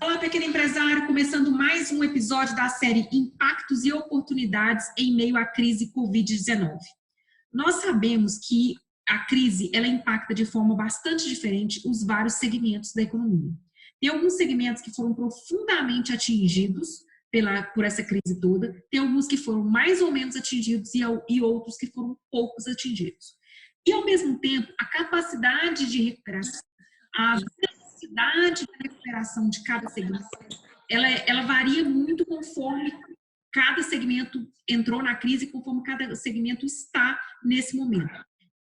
Olá, pequeno empresário, começando mais um episódio da série Impactos e Oportunidades em meio à crise Covid-19. Nós sabemos que a crise ela impacta de forma bastante diferente os vários segmentos da economia. Tem alguns segmentos que foram profundamente atingidos por essa crise toda, tem alguns que foram mais ou menos atingidos e outros que foram poucos atingidos. E, ao mesmo tempo, a capacidade de recuperação, a velocidade da recuperação de cada segmento, ela varia muito conforme cada segmento entrou na crise, conforme cada segmento está nesse momento.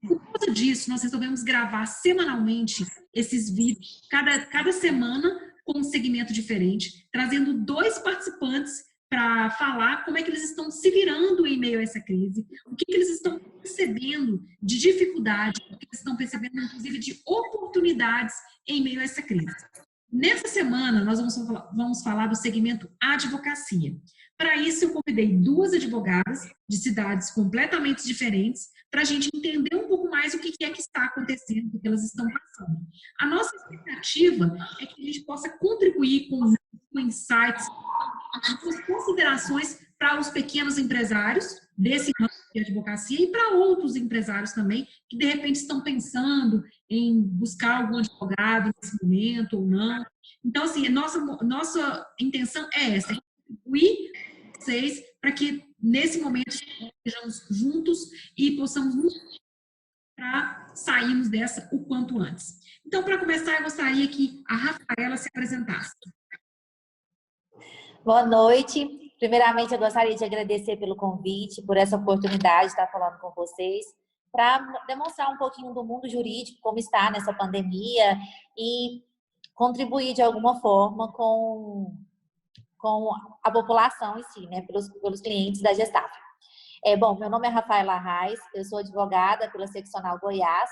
Por causa disso, nós resolvemos gravar semanalmente esses vídeos, cada semana com um segmento diferente, trazendo 2 participantes para falar como é que eles estão se virando em meio a essa crise, o que eles estão percebendo de dificuldade, o que eles estão percebendo, inclusive, de oportunidades em meio a essa crise. Nessa semana, nós vamos falar do segmento advocacia. Para isso, eu convidei 2 advogadas de cidades completamente diferentes para a gente entender um pouco mais o que é que está acontecendo, o que elas estão passando. A nossa expectativa é que a gente possa contribuir com insights, com considerações para os pequenos empresários desse ramo de advocacia e para outros empresários também que, de repente, estão pensando em buscar algum advogado nesse momento ou não. Então, assim, nossa intenção é essa, é contribuir com vocês para que, nesse momento, estejamos juntos e possamos nos para sairmos dessa o quanto antes. Então, para começar, eu gostaria que a Rafaela se apresentasse. Boa noite. Primeiramente, eu gostaria de agradecer pelo convite, por essa oportunidade de estar falando com vocês, para demonstrar um pouquinho do mundo jurídico, como está nessa pandemia e contribuir de alguma forma com a população em si, né, pelos clientes da Gestaf. Bom, meu nome é Rafaela Arraes, eu sou advogada pela Seccional Goiás,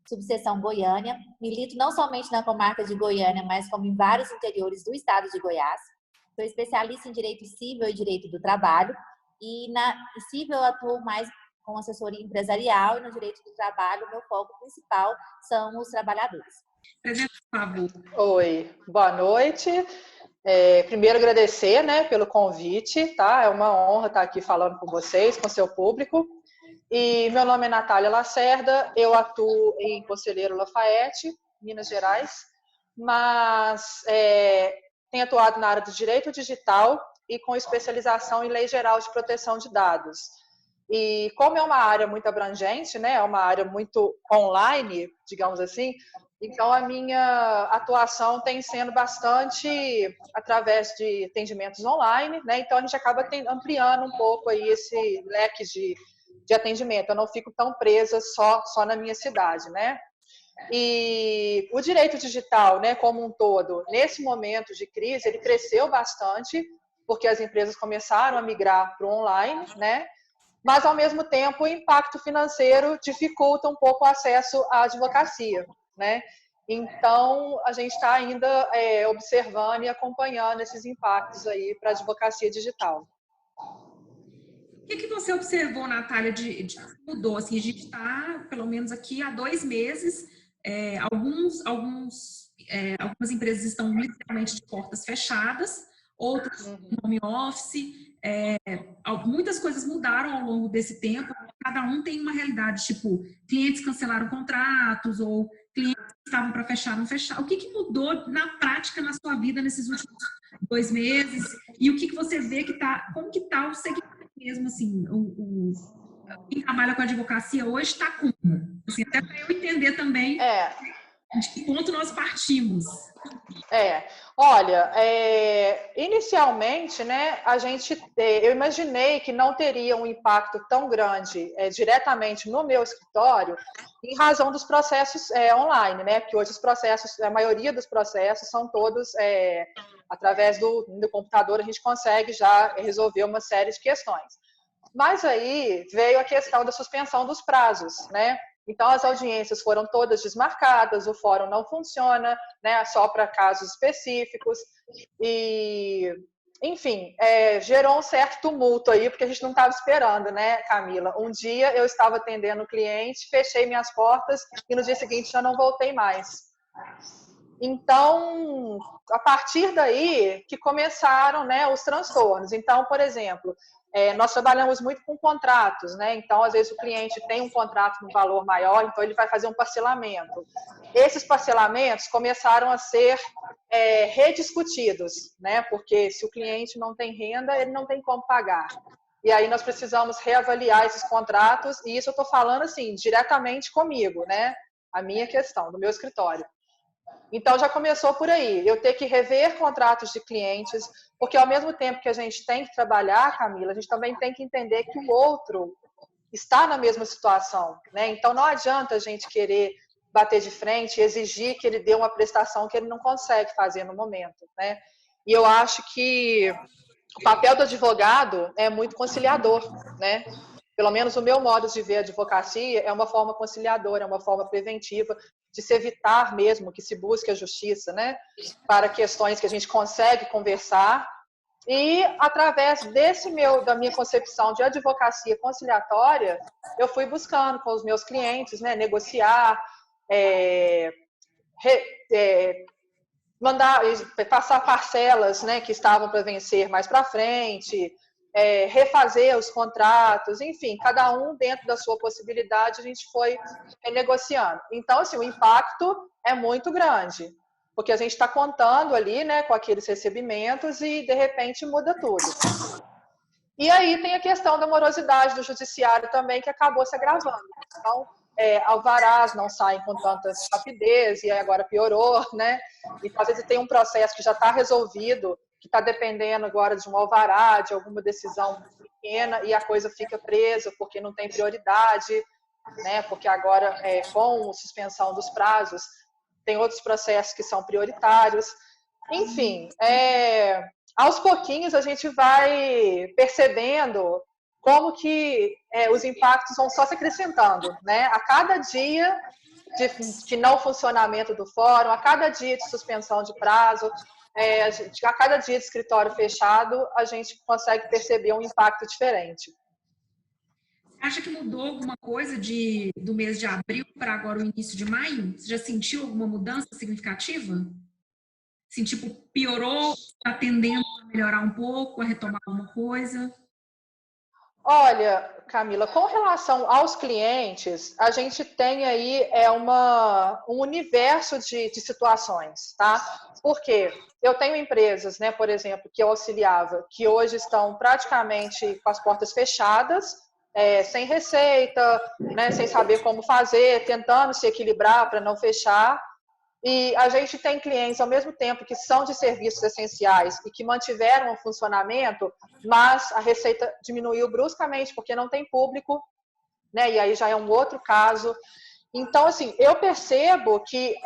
subseção Goiânia, milito não somente na comarca de Goiânia, mas como em vários interiores do estado de Goiás. Sou especialista em direito civil e direito do trabalho e na civil eu atuo mais com assessoria empresarial e no direito do trabalho meu foco principal são os trabalhadores. Presente, por favor. Oi, boa noite. Primeiro agradecer, né, pelo convite, tá? É uma honra estar aqui falando com vocês, com o seu público. E meu nome é Natália Lacerda, eu atuo em Conselheiro Lafayette, Minas Gerais, mas tenho atuado na área do direito digital e com especialização em lei geral de proteção de dados. E como é uma área muito abrangente, né, é uma área muito online, digamos assim, então a minha atuação tem sendo bastante através de atendimentos online, né, então a gente acaba ampliando um pouco aí esse leque de atendimento, eu não fico tão presa só na minha cidade, né. E o direito digital, né, como um todo, nesse momento de crise, ele cresceu bastante, porque as empresas começaram a migrar para o online, né? Mas, ao mesmo tempo, o impacto financeiro dificulta um pouco o acesso à advocacia, né? Então, a gente está ainda observando e acompanhando esses impactos aí para a advocacia digital. O que você observou, Natália, de mudou? Assim, a gente está, pelo menos aqui, há 2 meses. Algumas empresas estão literalmente de portas fechadas, outras em home office. Muitas coisas mudaram ao longo desse tempo. Cada um tem uma realidade, tipo, clientes cancelaram contratos ou clientes que estavam para fechar, não fechar. O que mudou na prática na sua vida nesses últimos 2 meses? E o que você vê como que está o segmento mesmo, assim, quem trabalha com advocacia hoje está como? Assim, até para eu entender também de que ponto nós partimos. Olha, inicialmente, né, eu imaginei que não teria um impacto tão grande diretamente no meu escritório, em razão dos processos online, né, porque hoje a maioria dos processos são todos através do computador, a gente consegue já resolver uma série de questões. Mas aí veio a questão da suspensão dos prazos, né? Então, as audiências foram todas desmarcadas, o fórum não funciona, né, só para casos específicos. E, enfim, gerou um certo tumulto aí, porque a gente não estava esperando, né, Camila? Um dia eu estava atendendo o cliente, fechei minhas portas e no dia seguinte já não voltei mais. Então, a partir daí que começaram, né, os transtornos. Então, por exemplo, nós trabalhamos muito com contratos, né? Então, às vezes o cliente tem um contrato no valor maior, então ele vai fazer um parcelamento. Esses parcelamentos começaram a ser rediscutidos, né? Porque se o cliente não tem renda, ele não tem como pagar. E aí nós precisamos reavaliar esses contratos, e isso eu estou falando assim, diretamente comigo, né? A minha questão, do meu escritório. Então, já começou por aí, eu ter que rever contratos de clientes, porque ao mesmo tempo que a gente tem que trabalhar, Camila, a gente também tem que entender que o outro está na mesma situação, né? Então, não adianta a gente querer bater de frente e exigir que ele dê uma prestação que ele não consegue fazer no momento, né? E eu acho que o papel do advogado é muito conciliador, né? Pelo menos o meu modo de ver a advocacia é uma forma conciliadora, é uma forma preventiva de se evitar mesmo que se busque a justiça, né? Para questões que a gente consegue conversar. E através da minha concepção de advocacia conciliatória, eu fui buscando com os meus clientes, né, negociar, passar parcelas, né, que estavam para vencer mais para frente, refazer os contratos, enfim, cada um dentro da sua possibilidade, a gente foi negociando. Então, assim, o impacto é muito grande, porque a gente está contando ali, né, com aqueles recebimentos e, de repente, muda tudo. E aí tem a questão da morosidade do judiciário também, que acabou se agravando. Então, alvarás não saem com tanta rapidez, e agora piorou, né? Então, às vezes tem um processo que já está resolvido, que está dependendo agora de um alvará, de alguma decisão pequena, e a coisa fica presa porque não tem prioridade, né? Porque agora, com a suspensão dos prazos, tem outros processos que são prioritários. Enfim, aos pouquinhos a gente vai percebendo como que os impactos vão só se acrescentando, né? A cada dia de não funcionamento do fórum, a cada dia de suspensão de prazo, a cada dia de escritório fechado, a gente consegue perceber um impacto diferente. Você acha que mudou alguma coisa do mês de abril para agora o início de maio? Você já sentiu alguma mudança significativa? Assim, tipo, piorou, está tendendo a melhorar um pouco, a retomar alguma coisa? Olha, Camila, com relação aos clientes, a gente tem aí um universo de situações, tá? Porque eu tenho empresas, né, por exemplo, que eu auxiliava, que hoje estão praticamente com as portas fechadas, sem receita, né, sem saber como fazer, tentando se equilibrar para não fechar. E a gente tem clientes, ao mesmo tempo, que são de serviços essenciais e que mantiveram o funcionamento, mas a receita diminuiu bruscamente porque não tem público, né? E aí já é um outro caso. Então, assim, eu percebo que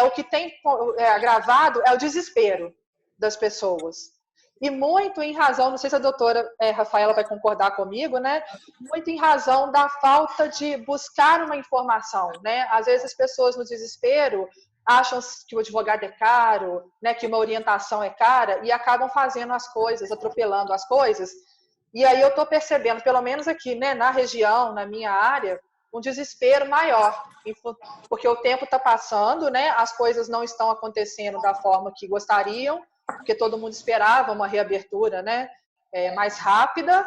o que tem agravado é o desespero das pessoas. E muito em razão, não sei se a doutora Rafaela vai concordar comigo, né? Muito em razão da falta de buscar uma informação, né? Às vezes as pessoas no desespero acham que o advogado é caro, né? Que uma orientação é cara e acabam fazendo as coisas, atropelando as coisas. E aí eu estou percebendo, pelo menos aqui, né, na região, na minha área, um desespero maior, porque o tempo está passando, né? As coisas não estão acontecendo da forma que gostariam, porque todo mundo esperava uma reabertura, né, mais rápida,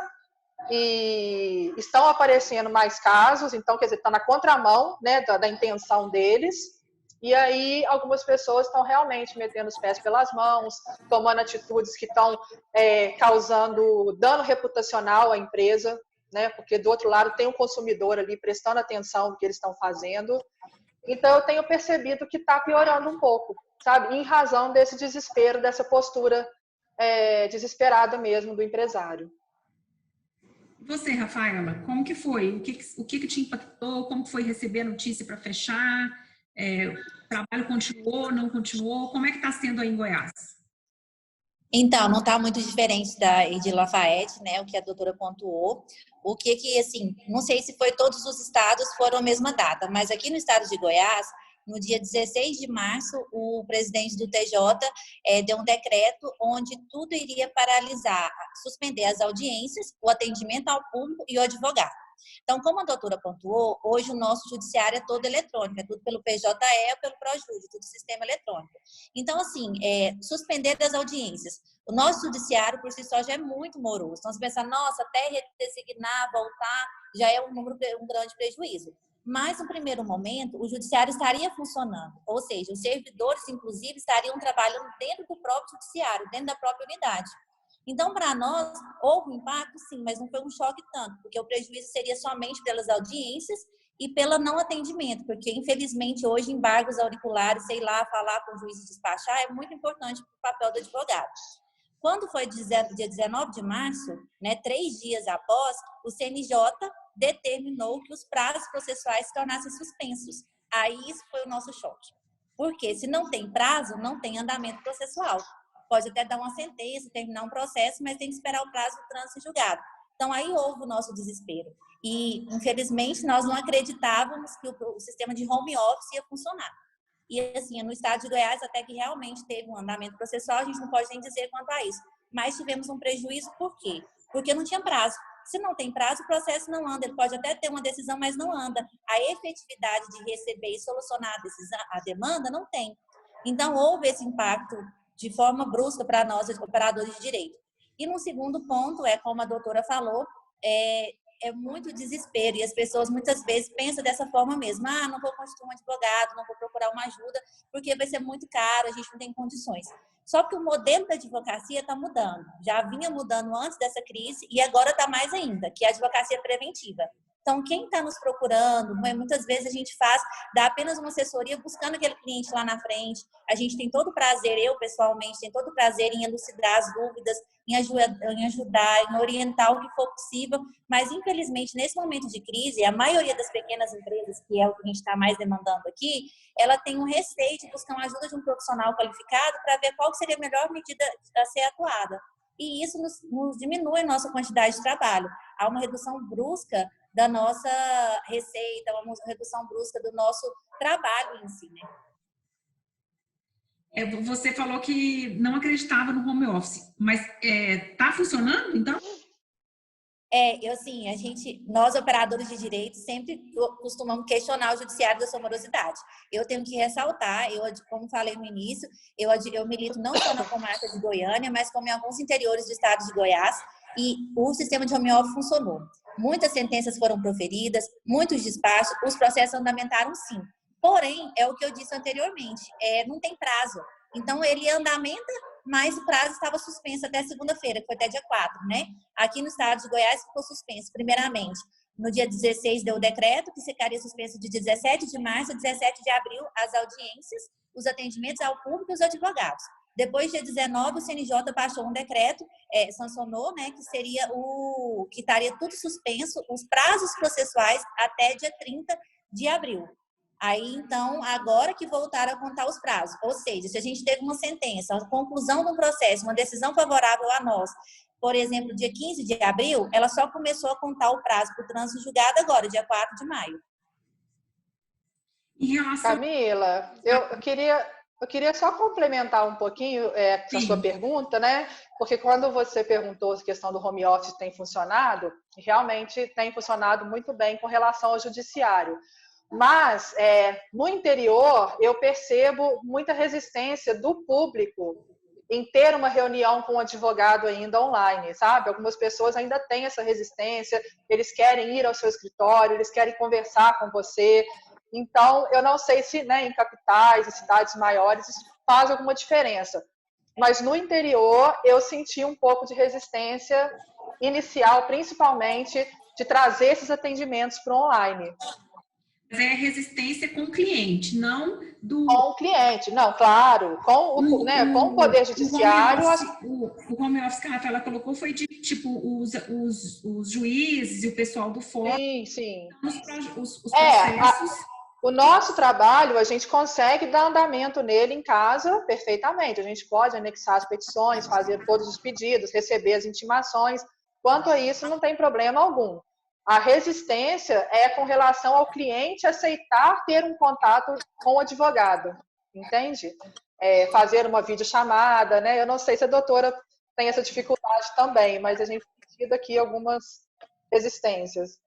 e estão aparecendo mais casos, então, quer dizer, está na contramão, né, da intenção deles, e aí algumas pessoas estão realmente metendo os pés pelas mãos, tomando atitudes que estão causando dano reputacional à empresa, né, porque do outro lado tem o consumidor ali prestando atenção no que eles estão fazendo. Então eu tenho percebido que está piorando um pouco, sabe, em razão desse desespero, dessa postura desesperada mesmo do empresário. E você, Rafaela, como que foi? O que te impactou? Como que foi receber a notícia para fechar? O trabalho continuou, não continuou? Como é que está sendo aí em Goiás? Então, não está muito diferente da de Lafayette, né? O que a doutora pontuou. O que assim, não sei se foi todos os estados foram a mesma data, mas aqui no estado de Goiás, no dia 16 de março, o presidente do TJ deu um decreto onde tudo iria paralisar, suspender as audiências, o atendimento ao público e o advogado. Então, como a doutora pontuou, hoje o nosso judiciário é todo eletrônico, é tudo pelo PJE ou pelo ProJude, tudo sistema eletrônico. Então, assim, suspender as audiências. O nosso judiciário, por si só, já é muito moroso. Então, você pensa, nossa, até redesignar, voltar, já é um grande prejuízo. Mas, no primeiro momento, o judiciário estaria funcionando. Ou seja, os servidores, inclusive, estariam trabalhando dentro do próprio judiciário, dentro da própria unidade. Então, para nós, houve um impacto, sim, mas não foi um choque tanto, porque o prejuízo seria somente pelas audiências e pelo não atendimento, porque, infelizmente, hoje, embargos auriculares, sei lá, falar com o juiz e despachar é muito importante para o papel do advogado. Quando foi dia 19 de março, né, 3 dias após, o CNJ determinou que os prazos processuais se tornassem suspensos. Aí isso foi o nosso choque. Porque se não tem prazo, não tem andamento processual. Pode até dar uma sentença, terminar um processo, mas tem que esperar o prazo do trânsito julgado. Então, aí houve o nosso desespero. E, infelizmente, nós não acreditávamos que o sistema de home office ia funcionar. E, assim, no estado de Goiás, até que realmente teve um andamento processual, a gente não pode nem dizer quanto a isso. Mas tivemos um prejuízo, por quê? Porque não tinha prazo. Se não tem prazo, o processo não anda. Ele pode até ter uma decisão, mas não anda. A efetividade de receber e solucionar a demanda não tem. Então, houve esse impacto de forma brusca para nós, operadores de direito. E no segundo ponto, como a doutora falou, é muito desespero, e as pessoas muitas vezes pensam dessa forma mesmo, não vou constituir um advogado, não vou procurar uma ajuda, porque vai ser muito caro, a gente não tem condições. Só que o modelo da advocacia está mudando, já vinha mudando antes dessa crise e agora está mais ainda, que é a advocacia preventiva. Então, quem está nos procurando, muitas vezes a gente dá apenas uma assessoria buscando aquele cliente lá na frente. A gente tem todo o prazer, eu pessoalmente, tenho todo o prazer em elucidar as dúvidas, em ajudar, em orientar o que for possível. Mas, infelizmente, nesse momento de crise, a maioria das pequenas empresas, que é o que a gente está mais demandando aqui, ela tem um receio de buscar uma ajuda de um profissional qualificado para ver qual seria a melhor medida a ser atuada. E isso nos diminui a nossa quantidade de trabalho. Há uma redução brusca da nossa receita, uma redução brusca do nosso trabalho em si, né? Você falou que não acreditava no home office, mas tá funcionando, então? Nós operadores de direito sempre costumamos questionar o judiciário da sua morosidade. Eu tenho que ressaltar, como falei no início, eu milito não só na comarca de Goiânia, mas como em alguns interiores do estado de Goiás, e o sistema de home office funcionou. Muitas sentenças foram proferidas, muitos despachos, os processos andamentaram sim. Porém, é o que eu disse anteriormente, não tem prazo. Então, ele andamenta, mas o prazo estava suspenso até segunda-feira, que foi até dia 4, né? Aqui no estado de Goiás ficou suspenso, primeiramente. No dia 16 deu o decreto, que ficaria suspenso de 17 de março a 17 de abril as audiências, os atendimentos ao público e os advogados. Depois, dia 19, o CNJ baixou um decreto, sancionou, né, que estaria tudo suspenso, os prazos processuais até dia 30 de abril. Aí, então, agora que voltaram a contar os prazos. Ou seja, se a gente teve uma sentença, a conclusão de um processo, uma decisão favorável a nós, por exemplo, dia 15 de abril, ela só começou a contar o prazo para o trânsito julgado agora, dia 4 de maio. Camila, eu queria só complementar um pouquinho essa sua pergunta, né? Porque quando você perguntou se a questão do home office tem funcionado, realmente tem funcionado muito bem com relação ao judiciário. Mas, no interior, eu percebo muita resistência do público em ter uma reunião com um advogado ainda online, sabe? Algumas pessoas ainda têm essa resistência, eles querem ir ao seu escritório, eles querem conversar com você. Então, eu não sei se, né, em capitais, em cidades maiores, isso faz alguma diferença. Mas no interior, eu senti um pouco de resistência inicial, principalmente, de trazer esses atendimentos para o online. Mas é resistência com o cliente, não do... Com o cliente, não, claro. Com o Poder Judiciário... O home office que a Rafaela colocou foi de, tipo, os juízes e o pessoal do fórum. Sim, sim. Os processos... O nosso trabalho, a gente consegue dar andamento nele em casa perfeitamente. A gente pode anexar as petições, fazer todos os pedidos, receber as intimações. Quanto a isso, não tem problema algum. A resistência é com relação ao cliente aceitar ter um contato com o advogado, entende? Fazer uma videochamada, né? Eu não sei se a doutora tem essa dificuldade também, mas a gente tem tido aqui algumas resistências.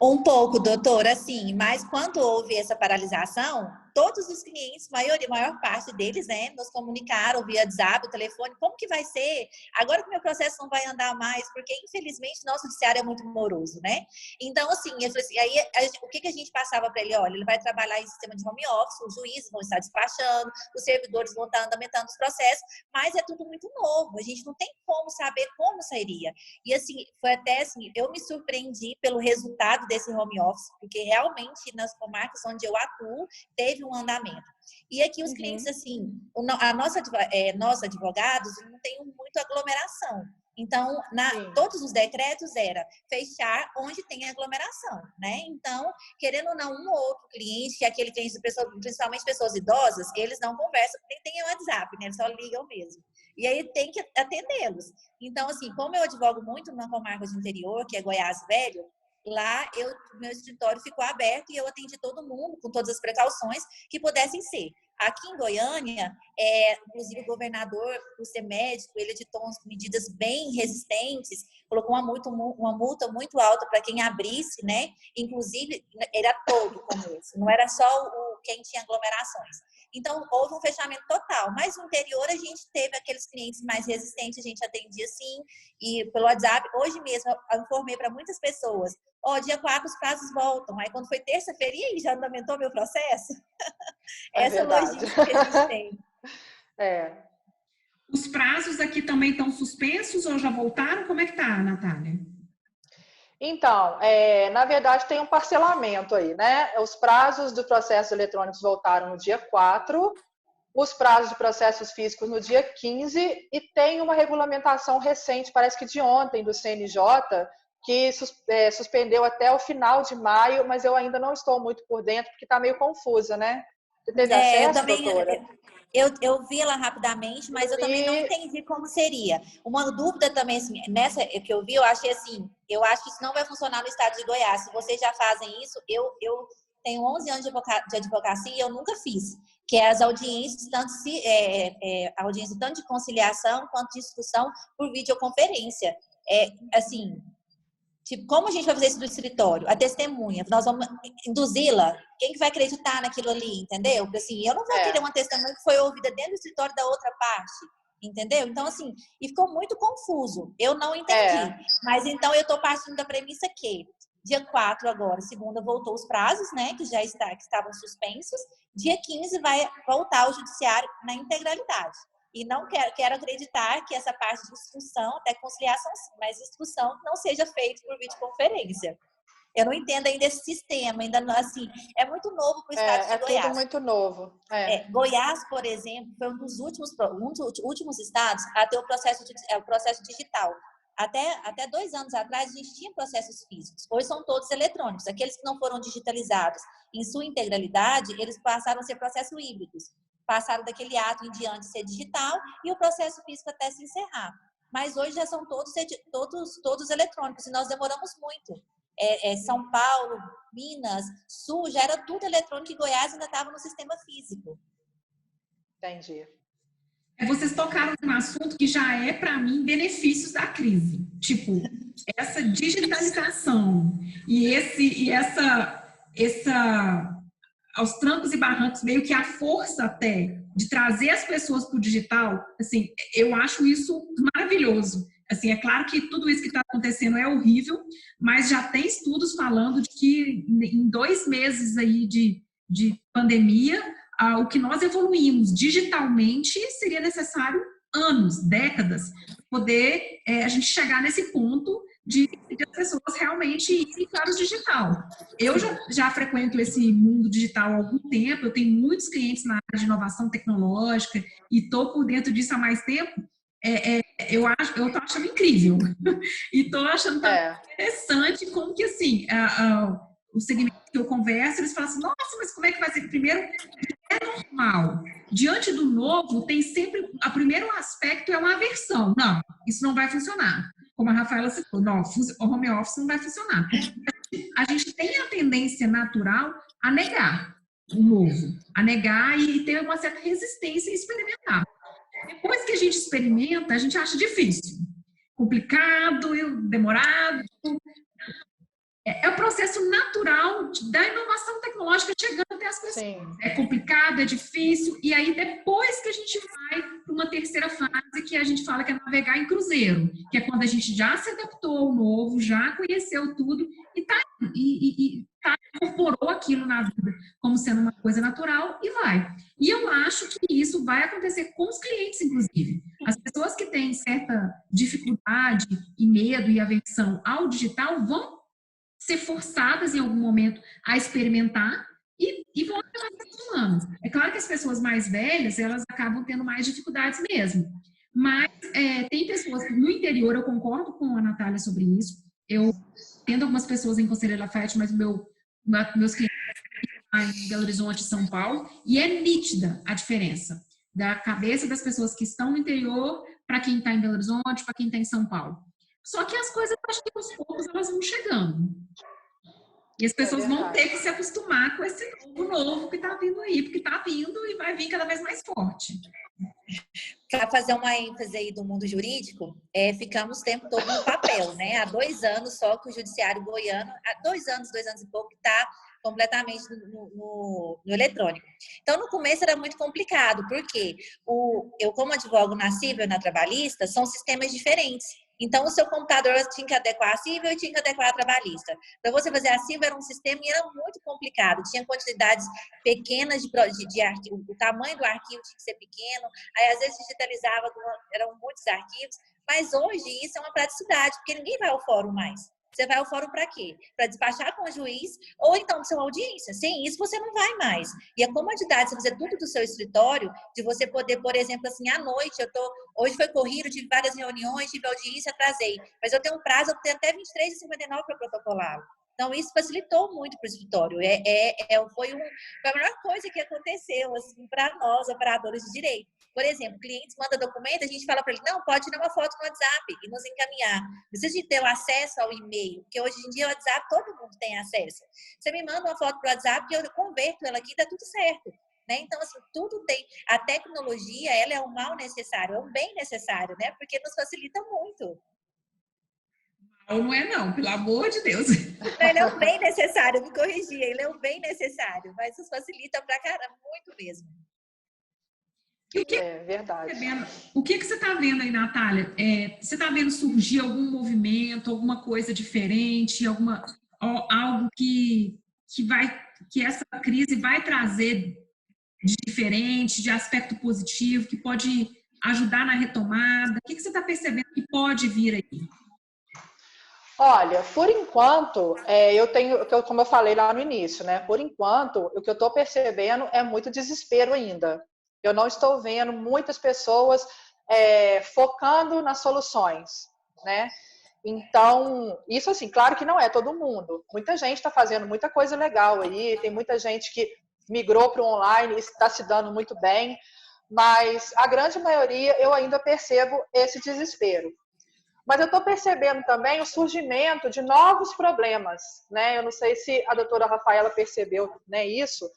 Um pouco, doutora, assim, mas quando houve essa paralisação, todos os clientes, maior parte deles, né, nos comunicaram via WhatsApp, telefone, como que vai ser? Agora que o meu processo não vai andar mais, porque infelizmente nosso judiciário é muito moroso, né? Então, assim, eu falei assim, aí o que a gente passava para ele? Olha, ele vai trabalhar em sistema de home office, os juízes vão estar despachando, os servidores vão estar andamentando os processos, mas é tudo muito novo, a gente não tem como saber como sairia. E assim, foi até assim, eu me surpreendi pelo resultado desse home office, porque realmente nas comarcas onde eu atuo, teve um andamento. E aqui os clientes, assim, nós advogados não tem muito aglomeração. Então, todos os decretos era fechar onde tem aglomeração, né? Então, querendo ou não, um ou outro cliente, que é aquele cliente, principalmente pessoas idosas, eles não conversam, nem tem WhatsApp, né? Eles só ligam mesmo. E aí tem que atendê-los. Então, assim, como eu advogo muito numa comarca de interior, que é Goiás Velho, lá meu escritório ficou aberto e eu atendi todo mundo com todas as precauções que pudessem ser. Aqui em Goiânia, inclusive o governador, por ser médico, ele editou medidas bem resistentes, colocou uma multa muito alta para quem abrisse, né? Inclusive, era todo o comércio, não era só quem tinha aglomerações. Então, houve um fechamento total. Mas no interior, a gente teve aqueles clientes mais resistentes, a gente atendia sim, e pelo WhatsApp. Hoje mesmo, eu informei para muitas pessoas, dia 4 os prazos voltam. Aí, quando foi terça-feira, e aí, já andamentou meu processo? Essa logística que a gente tem. Os prazos aqui também estão suspensos ou já voltaram? Como é que tá, Natália? Então, na verdade, tem um parcelamento aí, né? Os prazos dos processos eletrônicos voltaram no dia 4, os prazos de processos físicos no dia 15, e tem uma regulamentação recente, parece que de ontem, do CNJ, que suspendeu até o final de maio, mas eu ainda não estou muito por dentro, porque está meio confusa, né? Você teve acesso, doutora? Eu vi ela rapidamente, mas eu também não entendi como seria. Uma dúvida também, assim, nessa que eu vi, eu achei assim, eu acho que isso não vai funcionar no estado de Goiás. Se vocês já fazem isso, eu tenho 11 anos de advocacia e eu nunca fiz, que é as audiências, audiência tanto de conciliação quanto de instrução por videoconferência. Assim, tipo, como a gente vai fazer isso do escritório? A testemunha, nós vamos induzi-la? Quem que vai acreditar naquilo ali, entendeu? Porque assim, eu não vou querer uma testemunha que foi ouvida dentro do escritório da outra parte, entendeu? Então, assim, e ficou muito confuso. Eu não entendi. Mas então eu estou partindo da premissa que dia 4 agora, segunda, voltou os prazos, né, que estavam suspensos. Dia 15 vai voltar ao judiciário na integralidade. E não quero acreditar que essa parte de instrução, até conciliação sim, mas instrução não seja feita por videoconferência. Eu não entendo ainda esse sistema, ainda não, assim, é muito novo para o estado de Goiás. É tudo muito novo. Goiás, por exemplo, foi um dos últimos estados a ter o processo digital. Até 2 anos atrás, a gente tinha processos físicos. Hoje são todos eletrônicos. Aqueles que não foram digitalizados em sua integralidade, eles passaram a ser processos híbridos. Passaram daquele ato em diante ser digital e o processo físico até se encerrar. Mas hoje já são todos eletrônicos e nós demoramos muito. São Paulo, Minas, Sul, já era tudo eletrônico e Goiás ainda estava no sistema físico. Entendi. Vocês tocaram num assunto que já é, para mim, benefícios da crise. Tipo, essa digitalização e essa aos trancos e barrancos, meio que a força até de trazer as pessoas para o digital, assim, eu acho isso maravilhoso. Assim, é claro que tudo isso que está acontecendo é horrível, mas já tem estudos falando de que em 2 meses aí de pandemia, o que nós evoluímos digitalmente seria necessário anos, décadas, para poder a gente chegar nesse ponto de as pessoas realmente irem para o digital. Eu já frequento esse mundo digital há algum tempo, eu tenho muitos clientes na área de inovação tecnológica e estou por dentro disso há mais tempo. Eu estou achando incrível e estou achando interessante como que, assim, o segmento que eu converso, eles falam assim, nossa, mas como é que vai ser? Primeiro, é normal. Diante do novo, tem sempre, o primeiro aspecto é uma aversão. Não, isso não vai funcionar. Como a Rafaela citou, não, o home office não vai funcionar. A gente tem a tendência natural a negar o novo, a negar e ter uma certa resistência em experimentar. Depois que a gente experimenta, a gente acha difícil, complicado, demorado. É o processo natural da inovação tecnológica chegando até as pessoas. Sim. É complicado, é difícil, e aí depois que a gente vai para uma terceira fase, que a gente fala que é navegar em cruzeiro, que é quando a gente já se adaptou ao novo, já conheceu tudo e incorporou aquilo na vida como sendo uma coisa natural e vai. E eu acho que isso vai acontecer com os clientes, inclusive. As pessoas que têm certa dificuldade e medo e aversão ao digital vão ser forçadas em algum momento a experimentar e vão acabar se acostumando. É claro que as pessoas mais velhas, elas acabam tendo mais dificuldades mesmo. Mas tem pessoas, no interior, eu concordo com a Natália sobre isso. Eu tendo algumas pessoas em Conselheiro Lafayette, mas meus clientes em Belo Horizonte e São Paulo, e é nítida a diferença da cabeça das pessoas que estão no interior para quem está em Belo Horizonte, para quem está em São Paulo. Só que as coisas, acho que aos poucos, elas vão chegando. E as pessoas vão ter que se acostumar com esse novo que está vindo aí, porque está vindo e vai vir cada vez mais forte. Para fazer uma ênfase aí do mundo jurídico, ficamos o tempo todo no papel, né? Há 2 anos só que o judiciário goiano, há 2 anos e pouco, está completamente no eletrônico. Então, no começo era muito complicado, porque eu, como advogo na civil e na trabalhista, são sistemas diferentes. Então, o seu computador tinha que adequar a civil e tinha que adequar a trabalhista. Para você fazer a civil era um sistema e era muito complicado. Tinha quantidades pequenas de arquivo, o tamanho do arquivo tinha que ser pequeno, aí às vezes digitalizava, eram muitos arquivos. Mas hoje isso é uma praticidade, porque ninguém vai ao fórum mais. Você vai ao fórum para quê? Para despachar com o juiz ou então de sua audiência. Sem isso, você não vai mais. E a comodidade de você fazer tudo do seu escritório, de você poder, por exemplo, assim, à noite, hoje foi corrido, tive várias reuniões, tive audiência, atrasei. Mas eu tenho um prazo, eu tenho até 23h59 para protocolar. Então, isso facilitou muito para o escritório. Foi a melhor coisa que aconteceu assim, para nós, operadores de direito. Por exemplo, clientes mandam documento, a gente fala para ele, não, pode tirar uma foto no WhatsApp e nos encaminhar. Precisa de ter o acesso ao e-mail, porque hoje em dia o WhatsApp todo mundo tem acesso. Você me manda uma foto para o WhatsApp e eu converto ela aqui, dá tudo certo. Né? Então, assim, tudo tem... A tecnologia, ela é um mal necessário, é um bem necessário, né? Porque nos facilita muito. Não é não, pelo amor de Deus. Ele é um bem necessário, me corrigia, ele é um bem necessário, mas nos facilita pra caramba, muito mesmo. E o que verdade. O que você está vendo aí, Natália? Você está vendo surgir algum movimento, alguma coisa diferente, algo que essa crise vai trazer de diferente, de aspecto positivo, que pode ajudar na retomada? O que você está percebendo que pode vir aí? Olha, por enquanto, como eu falei lá no início, né? Por enquanto, o que eu estou percebendo é muito desespero ainda. Eu não estou vendo muitas pessoas focando nas soluções, né? Então, isso assim, claro que não é todo mundo. Muita gente está fazendo muita coisa legal aí, tem muita gente que migrou para o online e está se dando muito bem, mas a grande maioria eu ainda percebo esse desespero. Mas eu estou percebendo também o surgimento de novos problemas, né? Eu não sei se a doutora Rafaela percebeu, né, isso,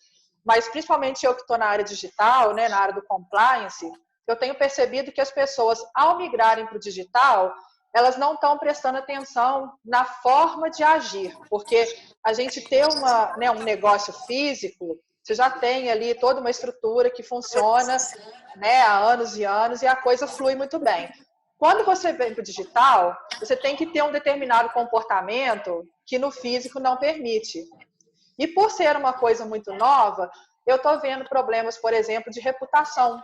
mas principalmente eu que estou na área digital, né, na área do compliance, eu tenho percebido que as pessoas, ao migrarem para o digital, elas não estão prestando atenção na forma de agir, porque a gente ter um negócio físico, você já tem ali toda uma estrutura que funciona, né, há anos e anos e a coisa flui muito bem. Quando você vem para o digital, você tem que ter um determinado comportamento que no físico não permite. E por ser uma coisa muito nova, eu estou vendo problemas, por exemplo, de reputação,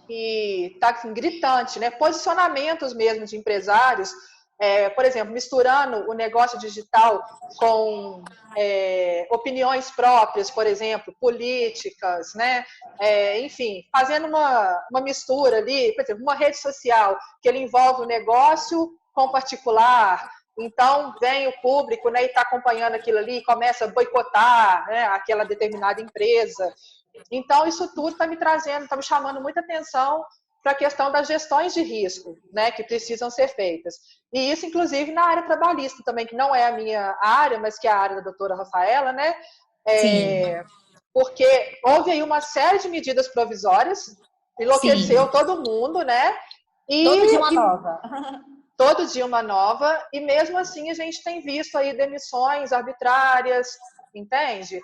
que está assim, gritante, né? Posicionamentos mesmo de empresários, por exemplo, misturando o negócio digital com opiniões próprias, por exemplo, políticas, né? Enfim, fazendo uma mistura ali, por exemplo, uma rede social que ele envolve o negócio com o particular. Então, vem o público, né, e está acompanhando aquilo ali e começa a boicotar, né, aquela determinada empresa. Então, isso tudo está me trazendo, está me chamando muita atenção para a questão das gestões de risco, né, que precisam ser feitas. E isso, inclusive, na área trabalhista também, que não é a minha área, mas que é a área da doutora Rafaela, né? Porque houve aí uma série de medidas provisórias, enlouqueceu todo mundo, né? Todo dia uma nova. todo dia uma nova, e mesmo assim a gente tem visto aí demissões arbitrárias, entende?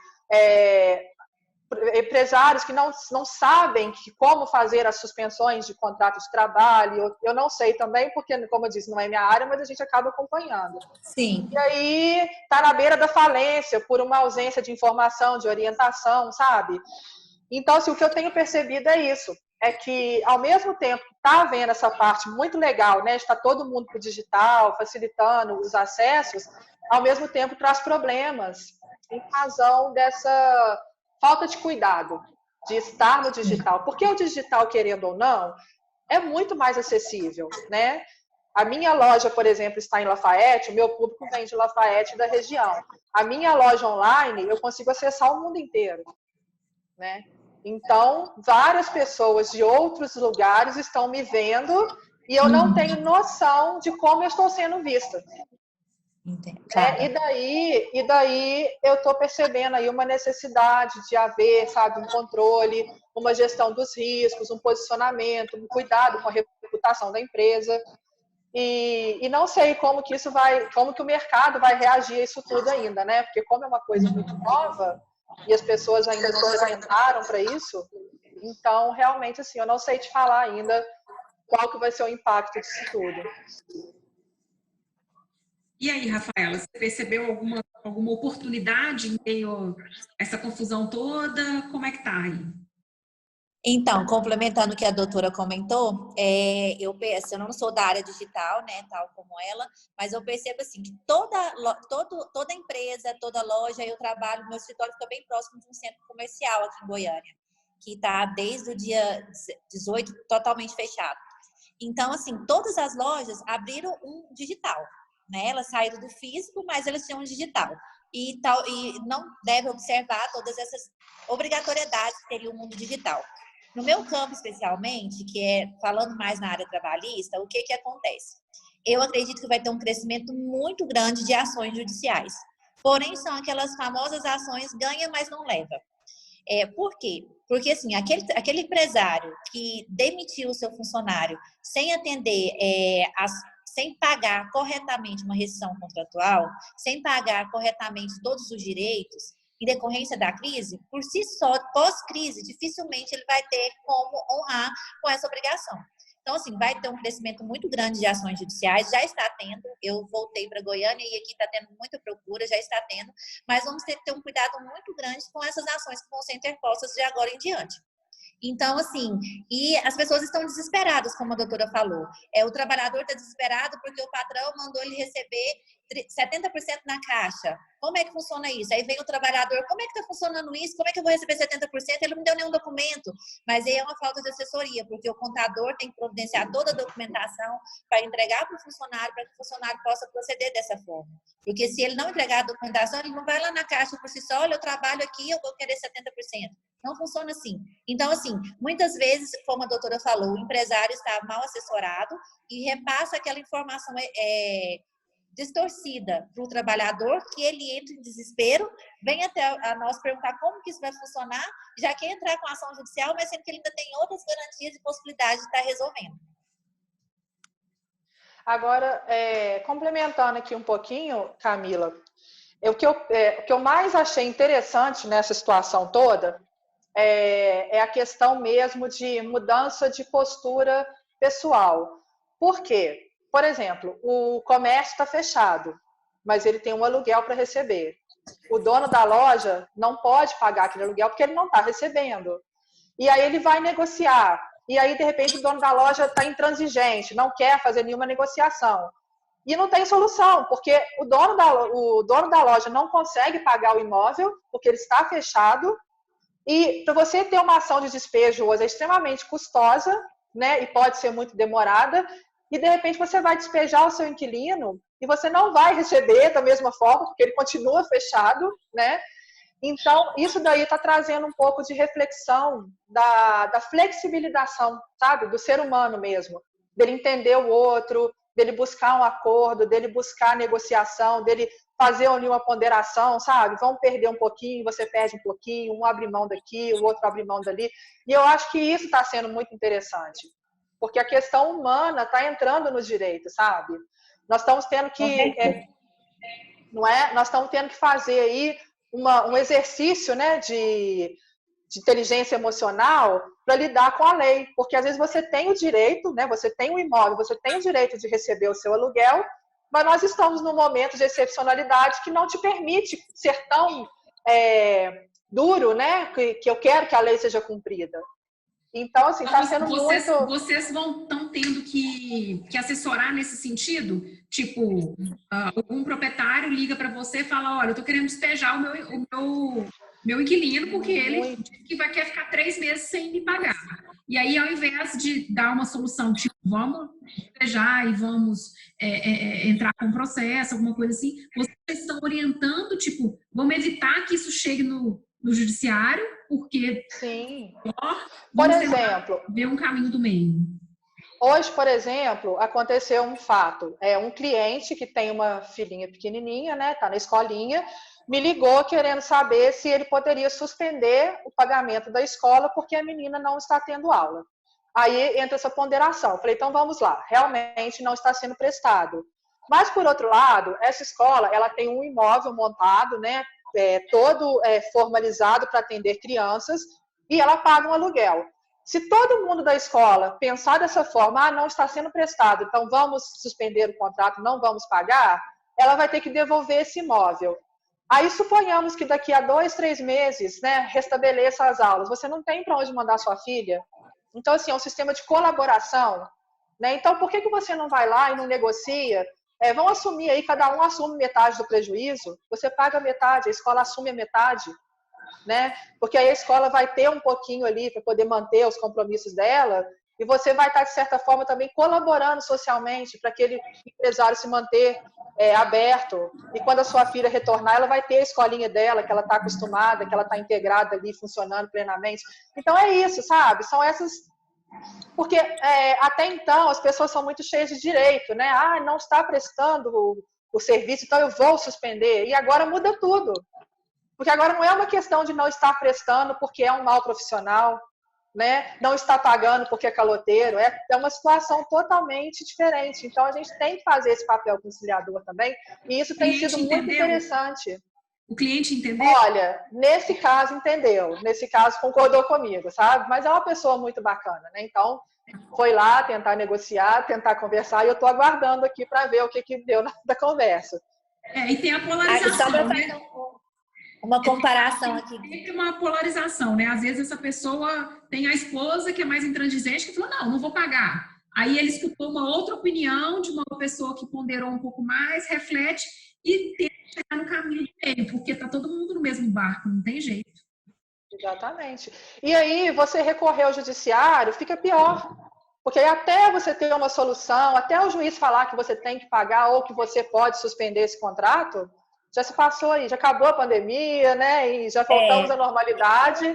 Empresários que não sabem como fazer as suspensões de contrato de trabalho. Eu não sei também, porque, como eu disse, não é minha área, mas a gente acaba acompanhando. Sim. E aí está na beira da falência por uma ausência de informação, de orientação, sabe? Então, assim, o que eu tenho percebido é isso, é que ao mesmo tempo que está havendo essa parte muito legal, né, está todo mundo para o digital, facilitando os acessos, ao mesmo tempo traz problemas em razão dessa falta de cuidado de estar no digital. Porque o digital, querendo ou não, é muito mais acessível, né? A minha loja, por exemplo, está em Lafayette, o meu público vem de Lafayette da região. A minha loja online, eu consigo acessar o mundo inteiro, né? Então, várias pessoas de outros lugares estão me vendo e eu não tenho noção de como eu estou sendo vista. E daí eu estou percebendo aí uma necessidade de haver, sabe, um controle, uma gestão dos riscos, um posicionamento, um cuidado com a reputação da empresa. E não sei como que isso vai, como que o mercado vai reagir a isso tudo ainda, né? Porque como é uma coisa muito nova e as pessoas ainda não se atentaram para isso, então realmente assim, eu não sei te falar ainda qual que vai ser o impacto disso tudo. E aí, Rafaela, você percebeu alguma oportunidade em meio a essa confusão toda? Como é que tá aí? Então, complementando o que a doutora comentou, eu não sou da área digital, né, tal como ela, mas eu percebo assim que toda empresa, toda loja, eu trabalho, meu escritório fica bem próximo de um centro comercial aqui em Goiânia, que está desde o dia 18 totalmente fechado. Então, assim, todas as lojas abriram um digital, né? Elas saíram do físico, mas elas tinham um digital. E não deve observar todas essas obrigatoriedades que teria o mundo digital. No meu campo, especialmente, que é falando mais na área trabalhista, o que acontece? Eu acredito que vai ter um crescimento muito grande de ações judiciais. Porém, são aquelas famosas ações ganha, mas não leva. Por quê? Porque, assim, aquele empresário que demitiu o seu funcionário sem atender, sem pagar corretamente uma rescisão contratual, sem pagar corretamente todos os direitos, em decorrência da crise, por si só, pós-crise, dificilmente ele vai ter como honrar com essa obrigação. Então, assim, vai ter um crescimento muito grande de ações judiciais, já está tendo. Eu voltei para Goiânia e aqui está tendo muita procura, já está tendo, mas vamos ter que ter um cuidado muito grande com essas ações que vão ser interpostas de agora em diante. Então, assim, e as pessoas estão desesperadas, como a doutora falou. O trabalhador está desesperado porque o patrão mandou ele receber 70% na caixa. Como é que funciona isso? Aí vem o trabalhador, como é que está funcionando isso? Como é que eu vou receber 70%? Ele não deu nenhum documento. Mas aí é uma falta de assessoria, porque o contador tem que providenciar toda a documentação para entregar para o funcionário, para que o funcionário possa proceder dessa forma. Porque se ele não entregar a documentação, ele não vai lá na caixa por si só, olha, eu trabalho aqui, eu vou querer 70%. Não funciona assim. Então, assim, muitas vezes, como a doutora falou, o empresário está mal assessorado e repassa aquela informação distorcida para o trabalhador, que ele entra em desespero, vem até a nós perguntar como que isso vai funcionar, já quer entrar com ação judicial, mas sendo que ele ainda tem outras garantias e possibilidades de estar resolvendo. Agora, complementando aqui um pouquinho, Camila, o que eu mais achei interessante nessa situação toda é a questão mesmo de mudança de postura pessoal. Por quê? Por exemplo, o comércio está fechado, mas ele tem um aluguel para receber. O dono da loja não pode pagar aquele aluguel porque ele não está recebendo. E aí ele vai negociar. E aí, de repente, o dono da loja está intransigente, não quer fazer nenhuma negociação. E não tem solução, porque o dono da loja não consegue pagar o imóvel, porque ele está fechado. E para você ter uma ação de despejo hoje é extremamente custosa, né? E pode ser muito demorada. E de repente você vai despejar o seu inquilino e você não vai receber da mesma forma, porque ele continua fechado, né? Então, isso daí está trazendo um pouco de reflexão da flexibilização, sabe? Do ser humano mesmo. Dele entender o outro, dele buscar um acordo, dele buscar a negociação, dele fazer ali uma ponderação, sabe? Vamos perder um pouquinho, você perde um pouquinho, um abre mão daqui, o outro abre mão dali. E eu acho que isso está sendo muito interessante. porque a questão humana está entrando nos direitos, sabe? Nós estamos tendo que, não é? Nós estamos tendo que fazer aí um exercício, né, de inteligência emocional para lidar com a lei, porque às vezes você tem o direito, né, você tem o imóvel, você tem o direito de receber o seu aluguel, mas nós estamos num momento de excepcionalidade que não te permite ser tão duro, né, que eu quero que a lei seja cumprida. Então, assim, está sendo muito... Vocês estão tendo que assessorar nesse sentido? Tipo, algum proprietário liga para você e fala, olha, eu estou querendo despejar o meu inquilino porque ele quer ficar 3 meses sem me pagar. E aí, ao invés de dar uma solução, tipo, vamos despejar e vamos entrar com um processo, alguma coisa assim, vocês estão orientando, tipo, vamos evitar que isso chegue no judiciário, porque... Sim. Por exemplo... ver um caminho do meio. Hoje, por exemplo, aconteceu um fato. Um cliente que tem uma filhinha pequenininha, né, tá na escolinha, me ligou querendo saber se ele poderia suspender o pagamento da escola porque a menina não está tendo aula. Aí entra essa ponderação. Eu falei, então vamos lá, realmente não está sendo prestado. Mas, por outro lado, essa escola ela tem um imóvel montado, né, todo formalizado para atender crianças, e ela paga um aluguel. Se todo mundo da escola pensar dessa forma, não está sendo prestado, então vamos suspender o contrato, não vamos pagar, ela vai ter que devolver esse imóvel. Aí suponhamos que daqui a 2, 3 meses, né, restabeleça as aulas. Você não tem para onde mandar sua filha. Então, assim, é um sistema de colaboração, né? Então, por que você não vai lá e não negocia? Vão assumir aí, cada um assume metade do prejuízo. Você paga metade, a escola assume a metade, né? Porque aí a escola vai ter um pouquinho ali para poder manter os compromissos dela, e você vai estar, de certa forma, também colaborando socialmente para aquele empresário se manter aberto. E quando a sua filha retornar, ela vai ter a escolinha dela, que ela está acostumada, que ela está integrada ali, funcionando plenamente. Então é isso, sabe? São essas... Porque até então as pessoas são muito cheias de direito, né? Não está prestando o serviço, então eu vou suspender. E agora muda tudo. Porque agora não é uma questão de não estar prestando porque é um mau profissional, né? Não está pagando porque é caloteiro. É uma situação totalmente diferente. Então, a gente tem que fazer esse papel conciliador também. E isso tem sido muito interessante. O cliente entendeu? Olha, nesse caso entendeu. Nesse caso concordou comigo, sabe? Mas é uma pessoa muito bacana, né? Então, foi lá tentar negociar, tentar conversar. E eu estou aguardando aqui para ver o que deu da conversa. E tem a polarização, né? Uma comparação aqui. Tem uma polarização, né? Às vezes essa pessoa tem a esposa que é mais intransigente, que falou, não vou pagar. Aí ele escutou uma outra opinião de uma pessoa que ponderou um pouco mais, reflete e tenta chegar no caminho do meio, porque tá todo mundo no mesmo barco, não tem jeito. Exatamente. E aí você recorrer ao judiciário, fica pior. Porque aí até você ter uma solução, até o juiz falar que você tem que pagar ou que você pode suspender esse contrato, já se passou aí, já acabou a pandemia, né? E já voltamos à normalidade.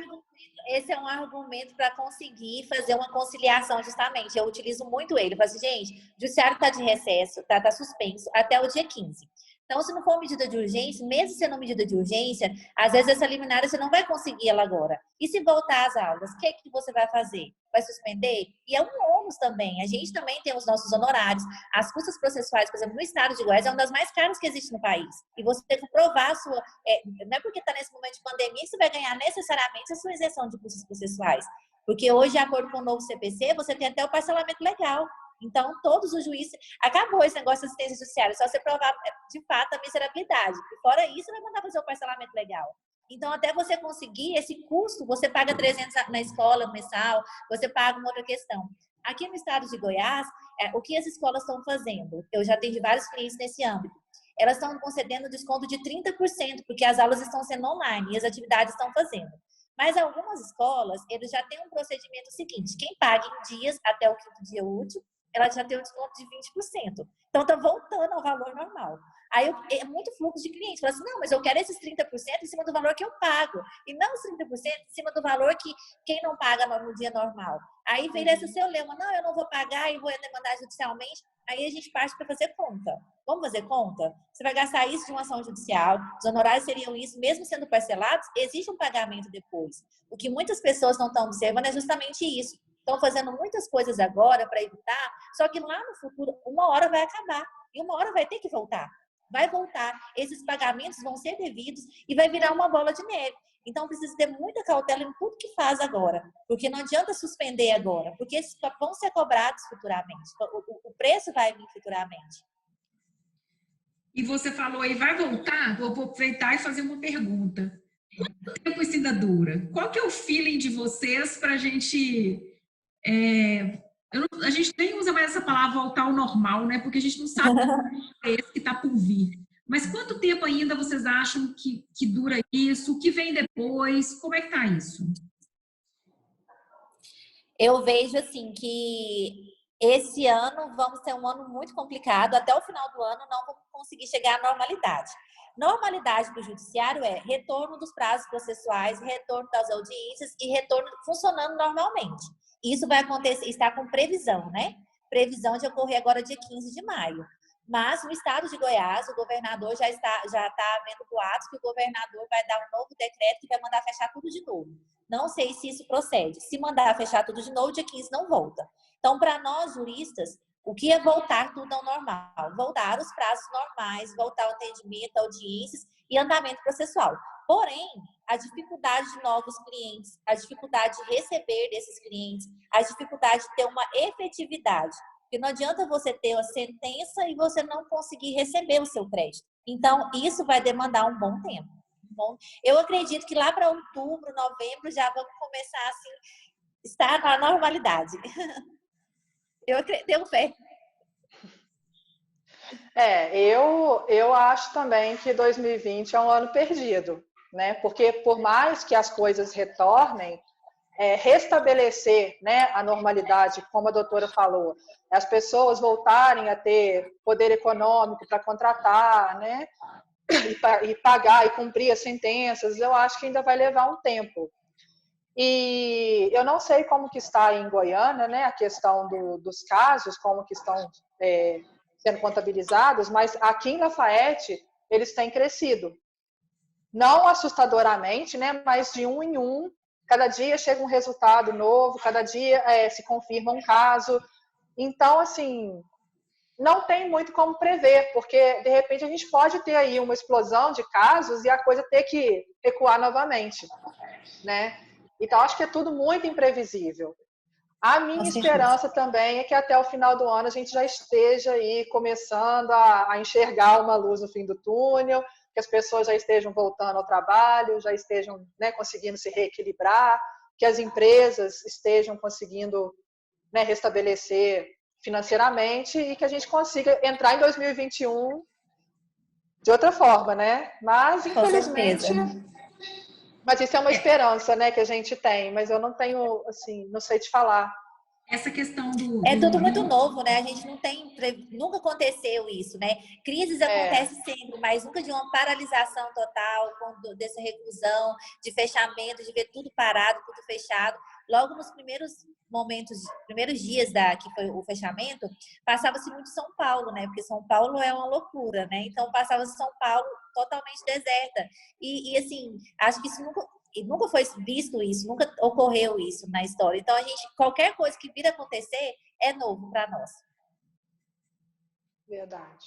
Esse é um argumento para conseguir fazer uma conciliação, justamente. Eu utilizo muito ele. Eu falo assim, gente, o judiciário está de recesso, está suspenso até o dia 15. Então, se não for medida de urgência, mesmo sendo medida de urgência, às vezes essa liminar você não vai conseguir ela agora. E se voltar às aulas, o que você vai fazer? Vai suspender? E é um ônus também. A gente também tem os nossos honorários. As custas processuais, por exemplo, no estado de Goiás, é uma das mais caras que existe no país. E você tem que provar a sua... não é porque está nesse momento de pandemia que você vai ganhar necessariamente a sua isenção de custas processuais. Porque hoje, de acordo com o novo CPC, você tem até o parcelamento legal. Então, todos os juízes... Acabou esse negócio de assistência judiciária. Só você provar, de fato, a miserabilidade. E fora isso, você vai mandar fazer o parcelamento legal. Então, até você conseguir esse custo, você paga 300 na escola mensal, você paga uma outra questão. Aqui no estado de Goiás, o que as escolas estão fazendo? Eu já atendi vários clientes nesse âmbito. Elas estão concedendo desconto de 30%, porque as aulas estão sendo online e as atividades estão fazendo. Mas algumas escolas, eles já têm um procedimento seguinte: quem paga em dias até o 5º dia útil, ela já tem um desconto de 20%. Então, está voltando ao valor normal. Aí, é muito fluxo de clientes. Fala assim, não, mas eu quero esses 30% em cima do valor que eu pago. E não os 30% em cima do valor que quem não paga no dia normal. Aí, vem esse seu lema, não, eu não vou pagar e vou demandar judicialmente. Aí, a gente parte para fazer conta. Vamos fazer conta? Você vai gastar isso de uma ação judicial, os honorários seriam isso, mesmo sendo parcelados, existe um pagamento depois. O que muitas pessoas não estão observando é justamente isso. estão fazendo muitas coisas agora para evitar, só que lá no futuro, uma hora vai acabar e uma hora vai ter que voltar. Vai voltar, esses pagamentos vão ser devidos e vai virar uma bola de neve. Então, precisa ter muita cautela em tudo que faz agora, porque não adianta suspender agora, porque esses vão ser cobrados futuramente, o preço vai vir futuramente. E você falou aí, vai voltar? Eu vou aproveitar e fazer uma pergunta. Quanto tempo isso ainda dura? Qual que é o feeling de vocês para a gente... a gente nem usa mais essa palavra voltar ao normal, né? Porque a gente não sabe o que é esse que está por vir. Mas quanto tempo ainda vocês acham que dura isso? O que vem depois? Como é que está isso? Eu vejo assim que esse ano vamos ter um ano muito complicado. Até o final do ano não vamos conseguir chegar à normalidade. Normalidade para o judiciário é retorno dos prazos processuais, retorno das audiências e retorno funcionando normalmente. Isso vai acontecer, está com previsão, né? Previsão de ocorrer agora dia 15 de maio. Mas no estado de Goiás, o governador já está havendo boatos que o governador vai dar um novo decreto que vai mandar fechar tudo de novo. Não sei se isso procede. Se mandar fechar tudo de novo, dia 15 não volta. Então, para nós juristas, o que é voltar tudo ao normal? Voltar os prazos normais, voltar ao atendimento, audiências e andamento processual. Porém, a dificuldade de novos clientes, a dificuldade de receber desses clientes, a dificuldade de ter uma efetividade. Porque não adianta você ter a sentença e você não conseguir receber o seu crédito. Então, isso vai demandar um bom tempo. Eu acredito que lá para outubro, novembro, já vamos começar assim, estar na normalidade. Eu tenho fé. Eu acho também que 2020 é um ano perdido, né? Porque por mais que as coisas retornem, restabelecer, né, a normalidade, como a doutora falou, as pessoas voltarem a ter poder econômico para contratar, né, e pagar e cumprir as sentenças, eu acho que ainda vai levar um tempo. E eu não sei como que está em Goiânia, né, a questão dos casos, como que estão sendo contabilizados, mas aqui em Lafayette eles têm crescido. Não assustadoramente, né, mas de um em um, cada dia chega um resultado novo, cada dia se confirma um caso. Então, assim, não tem muito como prever, porque, de repente, a gente pode ter aí uma explosão de casos e a coisa ter que recuar novamente, né? Então, acho que é tudo muito imprevisível. A minha esperança também é que até o final do ano a gente já esteja aí começando a enxergar uma luz no fim do túnel, que as pessoas já estejam voltando ao trabalho, já estejam, né, conseguindo se reequilibrar, que as empresas estejam conseguindo, né, restabelecer financeiramente e que a gente consiga entrar em 2021 de outra forma, né? Mas, infelizmente... Mas isso é uma esperança, né, que a gente tem, mas eu não tenho, assim, não sei te falar. Essa questão do... É tudo muito novo, né? A gente não tem... Nunca aconteceu isso, né? Crises acontecem sempre, mas nunca de uma paralisação total, dessa reclusão, de fechamento, de ver tudo parado, tudo fechado. Logo nos primeiros dias que foi o fechamento, passava-se muito São Paulo, né? Porque São Paulo é uma loucura, né? Então, passava-se São Paulo totalmente deserta. E assim, acho que isso nunca foi visto isso, nunca ocorreu isso na história. Então, qualquer coisa que vir a acontecer é novo para nós. Verdade.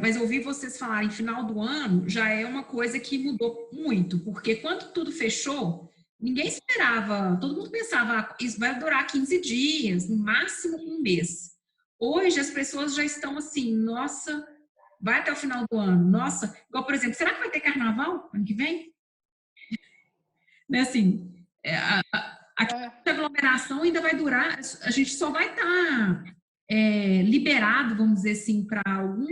Mas ouvir vocês falarem final do ano já é uma coisa que mudou muito, porque quando tudo fechou, ninguém esperava, todo mundo pensava, isso vai durar 15 dias, no máximo um mês. Hoje as pessoas já estão assim, nossa, vai até o final do ano, nossa, igual por exemplo, será que vai ter carnaval ano que vem? Né, assim, a aglomeração ainda vai durar, a gente só vai estar liberado, vamos dizer assim, para algum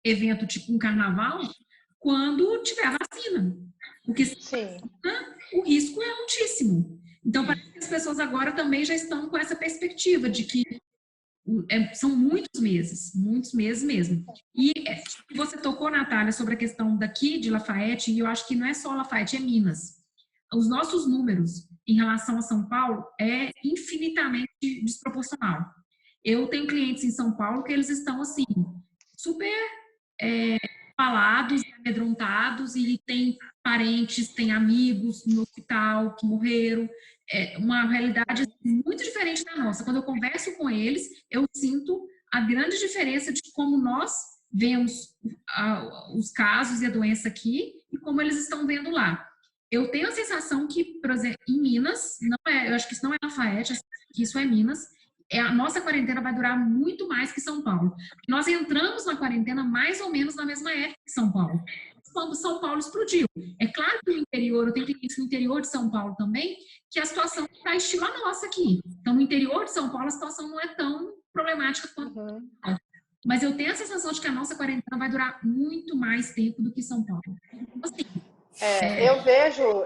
evento tipo um carnaval, quando tiver a vacina. Porque o risco é altíssimo. Então, parece que as pessoas agora também já estão com essa perspectiva de que são muitos meses mesmo. E você tocou, Natália, sobre a questão daqui de Lafayette, e eu acho que não é só Lafayette, é Minas. Os nossos números em relação a São Paulo é infinitamente desproporcional. Eu tenho clientes em São Paulo que eles estão, assim, super falados, amedrontados, e tem parentes, tem amigos no hospital que morreram. uma realidade muito diferente da nossa. Quando eu converso com eles, eu sinto a grande diferença de como nós vemos os casos e a doença aqui e como eles estão vendo lá. Eu tenho a sensação que, por exemplo, em Minas, eu acho que isso não é Lafayette, que isso é Minas, a nossa quarentena vai durar muito mais que São Paulo. Nós entramos na quarentena mais ou menos na mesma época que São Paulo, quando São Paulo explodiu. É claro que no interior, eu tenho clientes no interior de São Paulo também, que a situação está estilo a nossa aqui. Então, no interior de São Paulo, a situação não é tão problemática quanto mas eu tenho a sensação de que a nossa quarentena vai durar muito mais tempo do que São Paulo. Assim,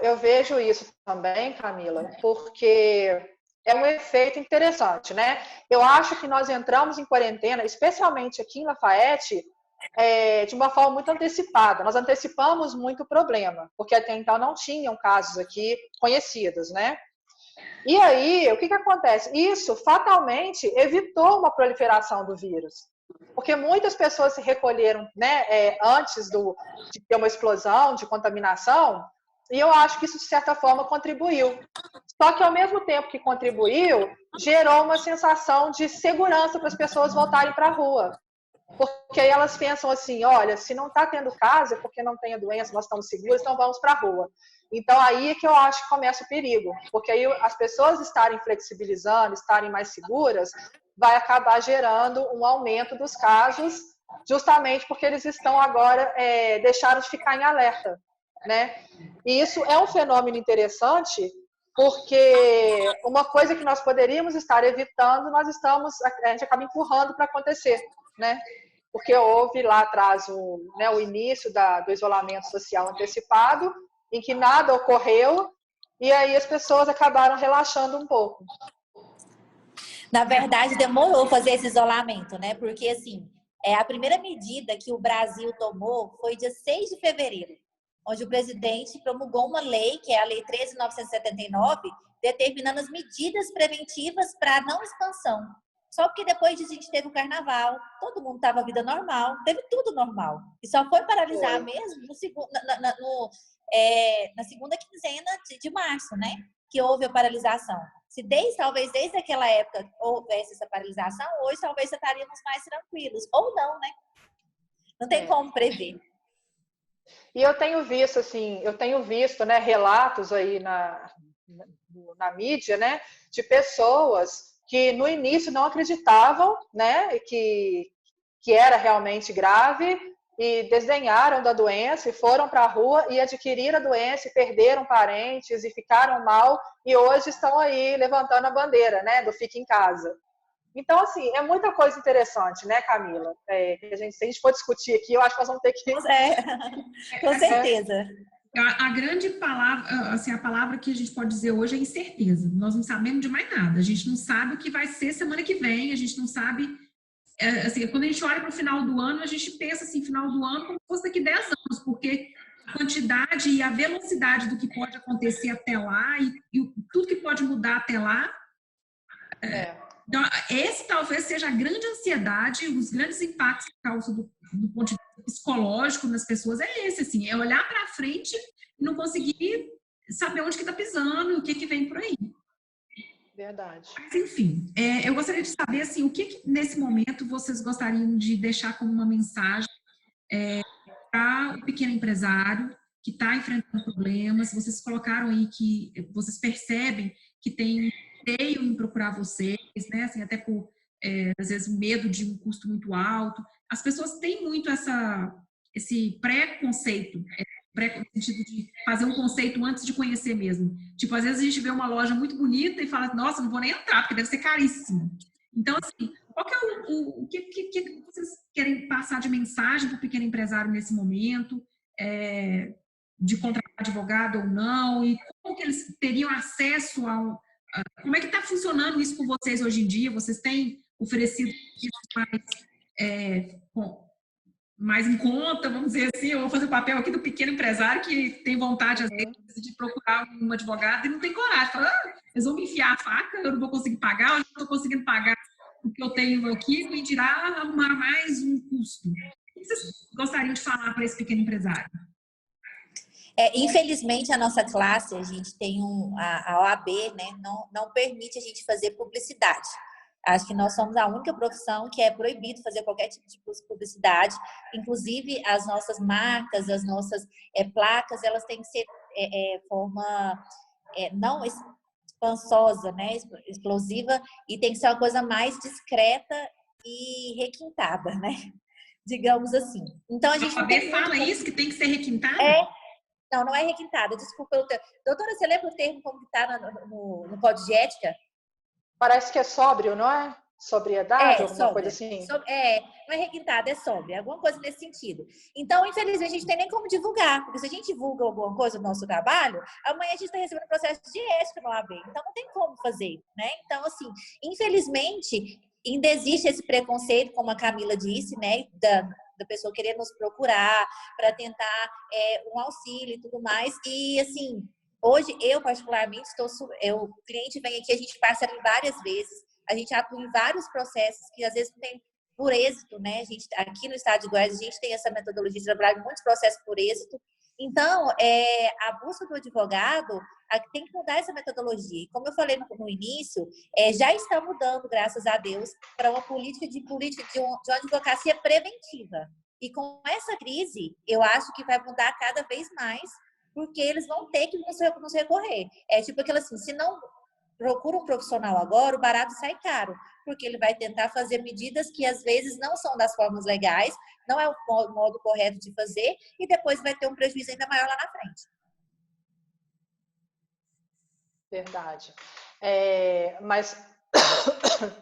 eu vejo isso também, Camila, porque é um efeito interessante, né? Eu acho que nós entramos em quarentena, especialmente aqui em Lafayette, de uma forma muito antecipada. Nós antecipamos muito o problema, porque até então não tinham casos aqui conhecidos, né? E aí, o que acontece? Isso fatalmente evitou uma proliferação do vírus, porque muitas pessoas se recolheram, né, antes de ter uma explosão de contaminação, e eu acho que isso, de certa forma, contribuiu. Só que, ao mesmo tempo que contribuiu, gerou uma sensação de segurança para as pessoas voltarem para a rua. Porque aí elas pensam assim, olha, se não está tendo caso, é porque não tem a doença, nós estamos seguros, então vamos para a rua. Então aí é que eu acho que começa o perigo, porque aí as pessoas estarem flexibilizando, estarem mais seguras, vai acabar gerando um aumento dos casos, justamente porque eles estão agora, deixaram de ficar em alerta, né? E isso é um fenômeno interessante, porque uma coisa que nós poderíamos estar evitando, a gente acaba empurrando para acontecer, né? Porque houve lá atrás o início do isolamento social antecipado, em que nada ocorreu, e aí as pessoas acabaram relaxando um pouco. Na verdade, demorou fazer esse isolamento, né? Porque, assim, a primeira medida que o Brasil tomou foi dia 6 de fevereiro, onde o presidente promulgou uma lei, que é a Lei 13.979, determinando as medidas preventivas para não expansão. Só porque depois disso a gente teve o carnaval, todo mundo estava a vida normal, teve tudo normal. E só foi paralisar mesmo na segunda quinzena de março, né? Que houve a paralisação. Se talvez desde aquela época houvesse essa paralisação, hoje talvez estaríamos mais tranquilos. Ou não, né? Não tem como prever. E eu tenho visto, né, relatos aí na mídia, né, de pessoas que no início não acreditavam, né, que era realmente grave e desdenharam da doença e foram para a rua e adquiriram a doença e perderam parentes e ficaram mal e hoje estão aí levantando a bandeira, né, do fique em casa. Então, assim, é muita coisa interessante, né, Camila? Se a gente for discutir aqui, eu acho que nós vamos ter que... Com certeza. A grande palavra, assim, a palavra que a gente pode dizer hoje é incerteza. Nós não sabemos de mais nada. A gente não sabe o que vai ser semana que vem, a gente não sabe... assim, quando a gente olha para o final do ano, a gente pensa assim, final do ano como se fosse daqui 10 anos, porque a quantidade e a velocidade do que pode acontecer até lá e tudo que pode mudar até lá... Então, esse talvez seja a grande ansiedade, os grandes impactos que causa do ponto de vista psicológico nas pessoas é esse, assim, é olhar para frente e não conseguir saber onde que está pisando e o que vem por aí. Verdade. Mas, enfim, eu gostaria de saber, assim, o que nesse momento vocês gostariam de deixar como uma mensagem para o pequeno empresário que está enfrentando problemas. Vocês colocaram aí que vocês percebem que tem receio em procurar vocês, né? Assim, até por, às vezes, medo de um custo muito alto. As pessoas têm muito esse pré-conceito, no sentido de fazer um conceito antes de conhecer mesmo. Tipo, às vezes a gente vê uma loja muito bonita e fala, nossa, não vou nem entrar, porque deve ser caríssimo. Então, assim, qual que é o que vocês querem passar de mensagem para o pequeno empresário nesse momento? De contratar advogado ou não? E como que eles teriam acesso como é que está funcionando isso com vocês hoje em dia? Vocês têm oferecido mais em conta, vamos dizer assim? Eu vou fazer o papel aqui do pequeno empresário que tem vontade, às vezes, de procurar um advogado e não tem coragem. Fala, eles vão me enfiar a faca, eu não vou conseguir pagar, eu não estou conseguindo pagar o que eu tenho aqui, me dirá arrumar mais um custo. O que vocês gostariam de falar para esse pequeno empresário? Infelizmente, a nossa classe, a gente tem a OAB, né, não permite a gente fazer publicidade. Acho que nós somos a única profissão que é proibido fazer qualquer tipo de publicidade. Inclusive, as nossas marcas, as nossas placas, elas têm que ser forma não expansosa, né, explosiva, e tem que ser uma coisa mais discreta e requintada, né? Digamos assim. Então, a gente A OAB fala isso, que tem que ser requintada? Não é requintada, desculpa. Doutora, você lembra o termo como está no Código de Ética? Parece que é sóbrio, não é? Sobriedade, alguma coisa assim? Não é requintada, é sóbria, alguma coisa nesse sentido. Então, infelizmente, a gente tem nem como divulgar, porque se a gente divulga alguma coisa do nosso trabalho, amanhã a gente está recebendo processo de ética no OAB, então não tem como fazer, né? Então, assim, infelizmente, ainda existe esse preconceito, como a Camila disse, né, da pessoa querer nos procurar para tentar um auxílio e tudo mais, e assim, hoje eu particularmente o cliente vem aqui, a gente passa várias vezes, a gente atua em vários processos que às vezes não tem por êxito, né? A gente, aqui no estado de Goiás, a gente tem essa metodologia de trabalhar em muitos processos por êxito. Então, a busca do advogado tem que mudar essa metodologia. E como eu falei no início, já está mudando, graças a Deus, para uma política de uma advocacia preventiva. E com essa crise, eu acho que vai mudar cada vez mais, porque eles vão ter que nos recorrer. É tipo aquilo assim, se não procura um profissional agora, o barato sai caro, porque ele vai tentar fazer medidas que às vezes não são das formas legais, não é o modo correto de fazer, e depois vai ter um prejuízo ainda maior lá na frente. Verdade. Mas,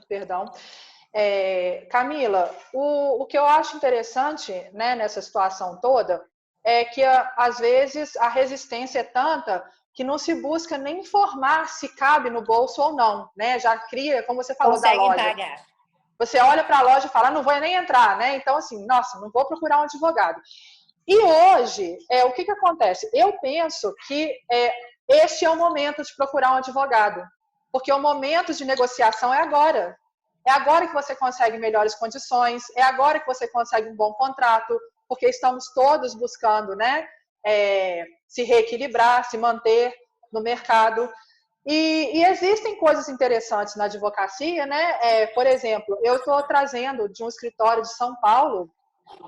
perdão. Camila, o que eu acho interessante, né, nessa situação toda é que, às vezes, a resistência é tanta que não se busca nem informar se cabe no bolso ou não, né? Já cria, como você falou, da loja. Pagar. Você olha para a loja e fala, não vou nem entrar, né? Então, assim, nossa, não vou procurar um advogado. E hoje, o que acontece? Eu penso que este é o momento de procurar um advogado, porque o momento de negociação é agora. É agora que você consegue melhores condições, é agora que você consegue um bom contrato, porque estamos todos buscando, né, se reequilibrar, se manter no mercado. E existem coisas interessantes na advocacia, né? Por exemplo, eu estou trazendo de um escritório de São Paulo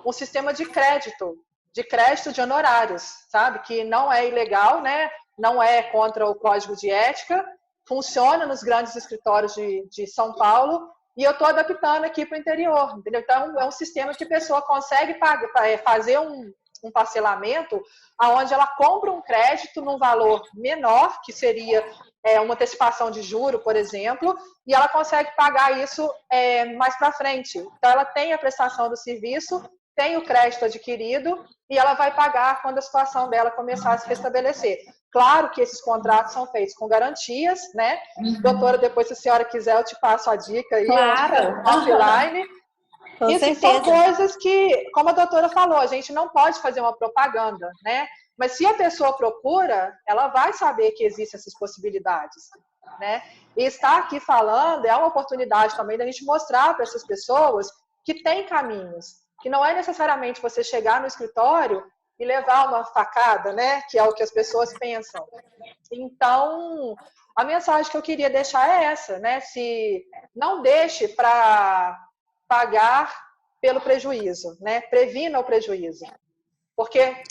um sistema de crédito de honorários, sabe? Que não é ilegal, né? Não é contra o Código de Ética, funciona nos grandes escritórios de São Paulo, e eu estou adaptando aqui para o interior, entendeu? Então, é um sistema que a pessoa consegue fazer um parcelamento onde ela compra um crédito num valor menor, que seria uma antecipação de juro, por exemplo, e ela consegue pagar isso mais para frente. Então, ela tem a prestação do serviço, tem o crédito adquirido e ela vai pagar quando a situação dela começar a se restabelecer. Claro que esses contratos são feitos com garantias, né? Doutora, depois se a senhora quiser, eu te passo a dica aí, claro. offline. Com Isso certeza. são coisas que, como a doutora falou, a gente não pode fazer uma propaganda, né? Mas se a pessoa procura, ela vai saber que existem essas possibilidades, né? E estar aqui falando é uma oportunidade também da gente mostrar para essas pessoas que tem caminhos, que não é necessariamente você chegar no escritório e levar uma facada, né? Que é o que as pessoas pensam. Então, a mensagem que eu queria deixar é essa, né? Se não deixe para pagar pelo prejuízo, né? Previna o prejuízo. Porque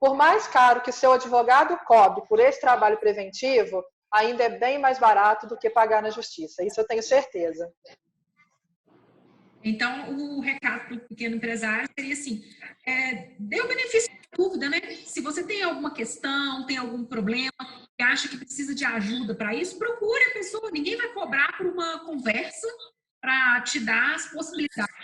por mais caro que o seu advogado cobre por esse trabalho preventivo, ainda é bem mais barato do que pagar na justiça. Isso eu tenho certeza. Então, o recado para o pequeno empresário seria assim, dê o benefício da dúvida, né? Se você tem alguma questão, tem algum problema, e acha que precisa de ajuda para isso, procure a pessoa. Ninguém vai cobrar por uma conversa para te dar as possibilidades.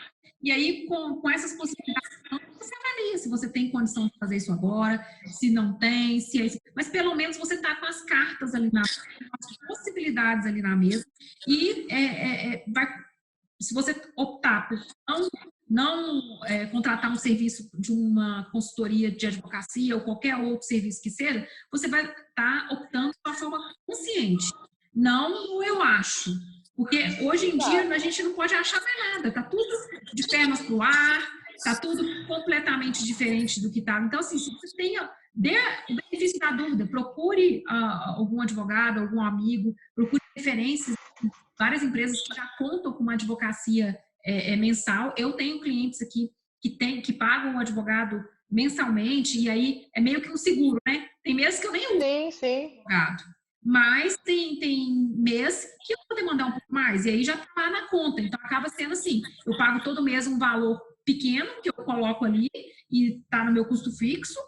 E aí, com essas possibilidades, você avalia se você tem condição de fazer isso agora, se não tem, se é isso. Mas pelo menos você está com as cartas ali na mesa, as possibilidades ali na mesa, e vai. Se você optar por não contratar um serviço de uma consultoria de advocacia ou qualquer outro serviço que seja, você vai estar optando de uma forma consciente. Não eu acho. Porque hoje em dia a gente não pode achar mais nada. Está tudo de pernas para o ar. Está tudo completamente diferente do que estava. Então, assim, se você dê o benefício da dúvida, procure algum advogado, algum amigo, procure referências. Várias empresas que já contam com uma advocacia mensal. Eu tenho clientes aqui que pagam um advogado mensalmente, e aí é meio que um seguro, né? Tem meses que eu nem uso advogado, mas tem mês que eu vou demandar um pouco mais, e aí já tá lá na conta. Então, acaba sendo assim, eu pago todo mês um valor pequeno, que eu coloco ali, e tá no meu custo fixo,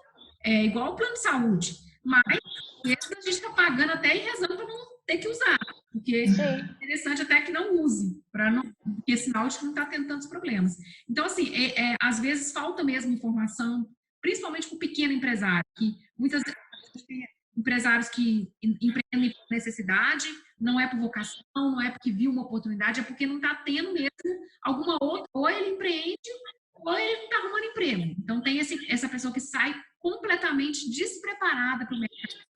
igual o plano de saúde. Mas, a gente está pagando até e rezando para não ter que usar, porque é interessante até que não use, porque é sinal de que não está tendo tantos problemas. Então, assim, às vezes falta mesmo informação, principalmente para o pequeno empresário, que muitas vezes tem empresários que empreendem por necessidade, não é por vocação, não é porque viu uma oportunidade, é porque não está tendo mesmo alguma outra, ou ele empreende, ou ele não está arrumando emprego. Então, tem essa pessoa que sai completamente despreparada para o mercado,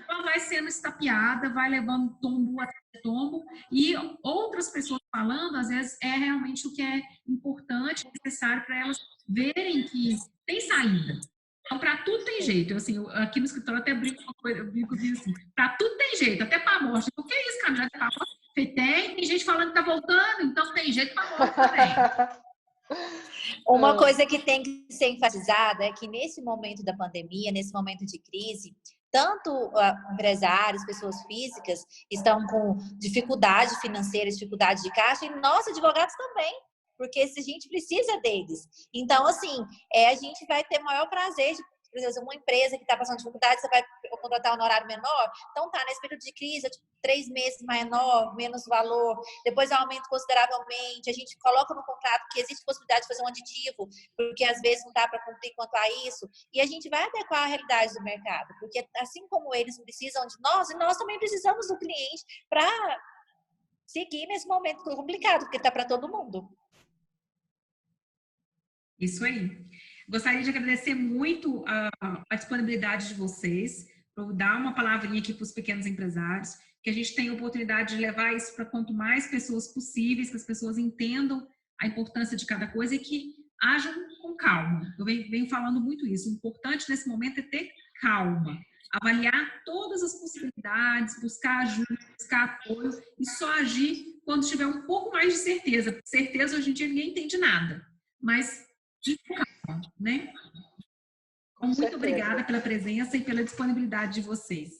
ela vai sendo estapeada, vai levando tombo atrás de tombo, e outras pessoas falando, às vezes, é realmente o que é importante, necessário para elas verem que tem saída. Então, para tudo tem jeito. Assim, aqui no escritório eu até brinco com uma coisa, eu brinco assim, para tudo tem jeito, até para a morte. O que é isso, Camila? Para a morte? Tem gente falando que está voltando, então tem jeito para a morte também. Uma coisa que tem que ser enfatizada é que nesse momento da pandemia, nesse momento de crise, tanto empresários, pessoas físicas estão com dificuldade financeira, dificuldade de caixa, e nós, advogados, também, porque a gente precisa deles. Então, assim, a gente vai ter maior prazer de, por exemplo, uma empresa que está passando dificuldade, você vai contratar um horário menor, então tá, nesse período de crise, 3 meses menor, menos valor, depois aumenta consideravelmente, a gente coloca no contrato que existe possibilidade de fazer um aditivo, porque às vezes não dá para cumprir quanto a isso, e a gente vai adequar a realidade do mercado, porque assim como eles precisam de nós, e nós também precisamos do cliente para seguir nesse momento complicado, porque está para todo mundo. Isso aí. Gostaria de agradecer muito a disponibilidade de vocês, para dar uma palavrinha aqui para os pequenos empresários, que a gente tenha a oportunidade de levar isso para quanto mais pessoas possíveis, que as pessoas entendam a importância de cada coisa e que ajam com calma. Eu venho falando muito isso. O importante nesse momento é ter calma, avaliar todas as possibilidades, buscar ajuda, buscar apoio e só agir quando tiver um pouco mais de certeza. Porque certeza hoje em dia ninguém entende nada, mas calma, né? Muito obrigada pela presença e pela disponibilidade de vocês.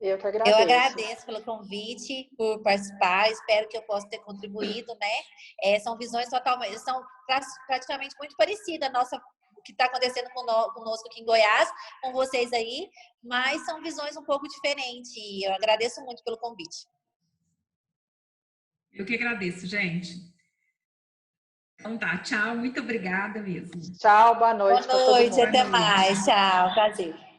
Eu que agradeço. Eu agradeço pelo convite, por participar, espero que eu possa ter contribuído, né? São visões totalmente, são praticamente muito parecidas o que está acontecendo conosco aqui em Goiás, com vocês aí, mas são visões um pouco diferentes. E eu agradeço muito pelo convite. Eu que agradeço, gente. Então tá, tchau, muito obrigada mesmo. Tchau, boa noite. Boa noite, até mais. Tchau, prazer.